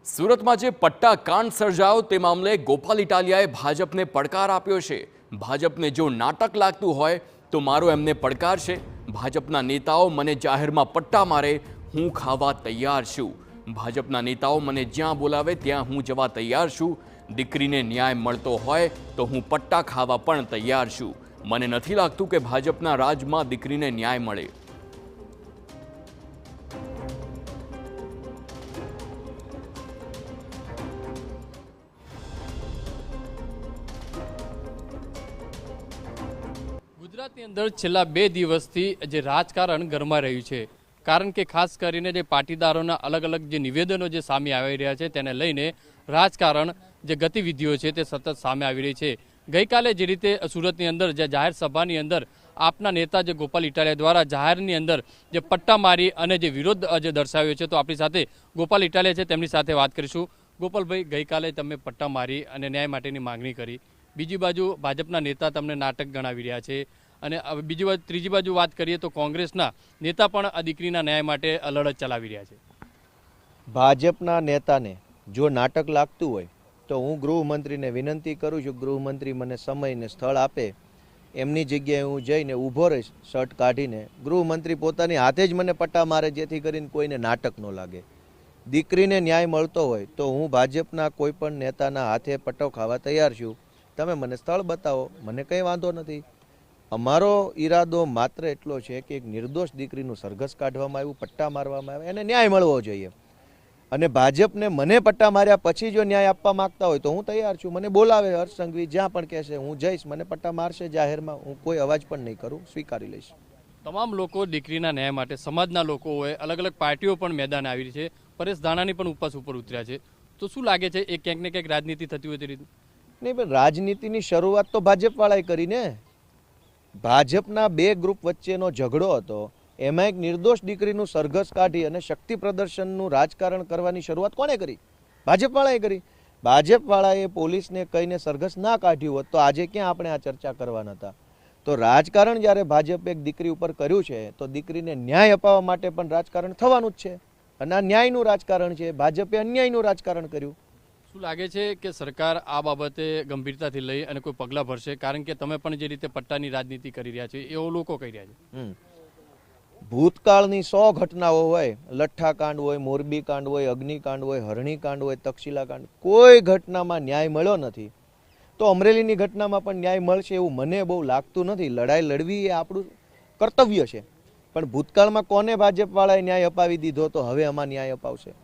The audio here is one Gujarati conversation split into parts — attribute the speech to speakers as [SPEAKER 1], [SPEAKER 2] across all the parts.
[SPEAKER 1] સુરતમાં જે પટ્ટા કાંડ સર્જાયો તે મામલે ગોપાલ ઇટાલિયાએ ભાજપને પડકાર આપ્યો છે। ભાજપને જો નાટક લાગતું હોય તો મારો એમને પડકાર છે। ભાજપના નેતાઓ મને જાહેરમાં પટ્ટા મારે, હું ખાવા તૈયાર છું। ભાજપના નેતાઓ મને જ્યાં બોલાવે ત્યાં હું જવા તૈયાર છું। દીકરીને ન્યાય મળતો હોય તો હું પટ્ટા ખાવા પણ તૈયાર છું। મને નથી લાગતું કે ભાજપના રાજમાં દીકરીને ન્યાય મળે।
[SPEAKER 2] ગુજરાતની અંદર છેલ્લા 2 દિવસથી જે રાજકારણ ગરમા રહ્યું છે, કારણ કે ખાસ કરીને જે પાટીદારોના અલગ અલગ જે નિવેદનો જે સામે આવી રહ્યા છે તેને લઈને રાજકારણ જે ગતિવિધિઓ છે તે સતત સામે આવી રહી છે। ગઈકાલે જે રીતે સુરતની અંદર જે જાહેર સભાની અંદર આપના નેતા જે ગોપાલ ઇટાલિયા દ્વારા જાહેરની અંદર જે પટ્ટા મારી અને જે વિરોધ જે દર્શાવ્યો છે, તો આપણી સાથે ગોપાલ ઇટાલિયા છે, તેમની સાથે વાત કરીશું। ગોપાલભાઈ, ગઈકાલે તમે પટ્ટા મારી અને ન્યાય માટેની માંગણી કરી, બીજી બાજુ ભાજપના નેતા તમને નાટક ગણાવી રહ્યા છે, અને ત્રીજી બાજુ વાત કરીએ તો કોંગ્રેસના નેતા પણ આ દીકરીના ન્યાય માટે લડત ચલાવી રહ્યા છે।
[SPEAKER 3] ભાજપના નેતાને જો નાટક લાગતું હોય તો હું ગૃહમંત્રીને વિનંતી કરું છું, ગૃહમંત્રી મને સમય ને સ્થળ આપે, એમની જગ્યાએ હું જઈને ઊભો રહીશ શર્ટ કાઢીને। ગૃહમંત્રી પોતાની હાથે જ મને પટ્ટા મારે, જેથી કરીને કોઈને નાટક ન લાગે। દીકરીને ન્યાય મળતો હોય તો હું ભાજપના કોઈ પણ નેતાના હાથે પટ્ટો ખાવા તૈયાર છું। તમે મને સ્થળ બતાવો, મને કંઈ વાંધો નથી। અમારો ઈરાદો માત્ર એટલો છે કે એક નિર્દોષ દીકરીનું સરઘસ કાઢવામાં આવ્યું, પટ્ટા મારવામાં આવ્યા, એને ન્યાય મળવો જોઈએ। અને ભાજપને મને પટ્ટા માર્યા પછી જો ન્યાય આપવા માંગતા હોય તો હું તૈયાર છું। મને બોલાવે હર્ષ સંઘવી જ્યાં પણ કહેશે હું જઈશ, મને પટ્ટા મારશે જાહેરમાં, હું કોઈ અવાજ પણ નહીં કરું, સ્વીકારી લઈશ।
[SPEAKER 2] તમામ લોકો દીકરીના ન્યાય માટે, સમાજના લોકો હોય, અલગ અલગ પાર્ટીઓ પણ મેદાન આવી રહી છે, પરેશ ધાનાણી પણ ઉપવાસ ઉપર ઉતર્યા છે, તો શું લાગે છે એ ક્યાંક ને ક્યાંક રાજનીતિ થતી હોય તે રીતે?
[SPEAKER 3] નહીં, પણ રાજનીતિની શરૂઆત તો ભાજપવાળાએ કરીને। ભાજપના 2 ગ્રુપ વચ્ચેનો ઝઘડો હતો, એમાં એક નિર્દોષ દીકરીનું સરઘસ કાઢી અને શક્તિ પ્રદર્શનનું રાજકારણ કરવાની શરૂઆત કોણે કરી? ભાજપવાળાએ કરી। ભાજપવાળાએ પોલીસને કહીને સરઘસ ના કાઢ્યું હોત તો આજે ક્યાં આપણે આ ચર્ચા કરવાના હતા? તો રાજકારણ જ્યારે ભાજપે એક દીકરી ઉપર કર્યું છે તો દીકરીને ન્યાય અપાવવા માટે પણ રાજકારણ થવાનું જ છે, અને આ ન્યાયનું રાજકારણ છે। ભાજપે અન્યાયનું રાજકારણ કર્યું।
[SPEAKER 2] શું લાગે છે કે સરકાર આ બાબતે ગંભીરતાથી લઈ અને કોઈ પગલાં ભરશે? કારણ કે તમે પણ જે રીતે પટ્ટાની રાજનીતિ કરી રહ્યા છો એવો લોકો કહી રહ્યા છે।
[SPEAKER 3] ભૂતકાળની 100 ઘટનાઓ હોય, લઠ્ઠાકાંડ હોય, મોરબી કાંડ હોય, અગ્નિકાંડ હોય, હરણીકાંડ હોય, તક્ષશિલા કાંડ, કોઈ ઘટનામાં ન્યાય મળ્યો નથી, તો અમરેલીની ઘટનામાં પણ ન્યાય મળશે એવું મને બહુ લાગતું નથી। લડાઈ લડવી એ આપણું કર્તવ્ય છે, પણ ભૂતકાળમાં કોને ભાજપવાળાએ ન્યાય અપાવી દીધો તો હવે આમાં ન્યાય અપાવશે?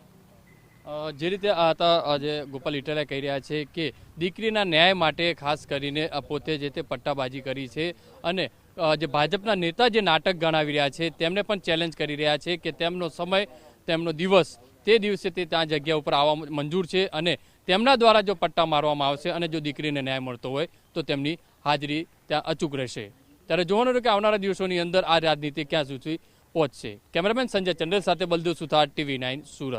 [SPEAKER 2] જે રીતે આ હતા જે ગોપાલ ઇટાલિયા કહી રહ્યા છે કે દીકરીના ન્યાય માટે ખાસ કરીને પોતે જે તે પટ્ટાબાજી કરી છે, અને જે ભાજપના નેતા જે નાટક ગણાવી રહ્યા છે તેમને પણ ચેલેન્જ કરી રહ્યા છે કે તેમનો સમય, તેમનો દિવસ, તે દિવસે તે ત્યાં જગ્યા ઉપર આવવા મંજૂર છે, અને તેમના દ્વારા જો પટ્ટા મારવામાં આવશે અને જો દીકરીને ન્યાય મળતો હોય તો તેમની હાજરી ત્યાં અચૂક રહેશે। ત્યારે જોવાનું કે આવનારા દિવસોની અંદર આ રાજનીતિ ક્યાં સુધી પહોંચશે। કેમેરામેન સંજય ચંદ્રેલ સાથે બલદેવ સુથાર, TV9 સુરત।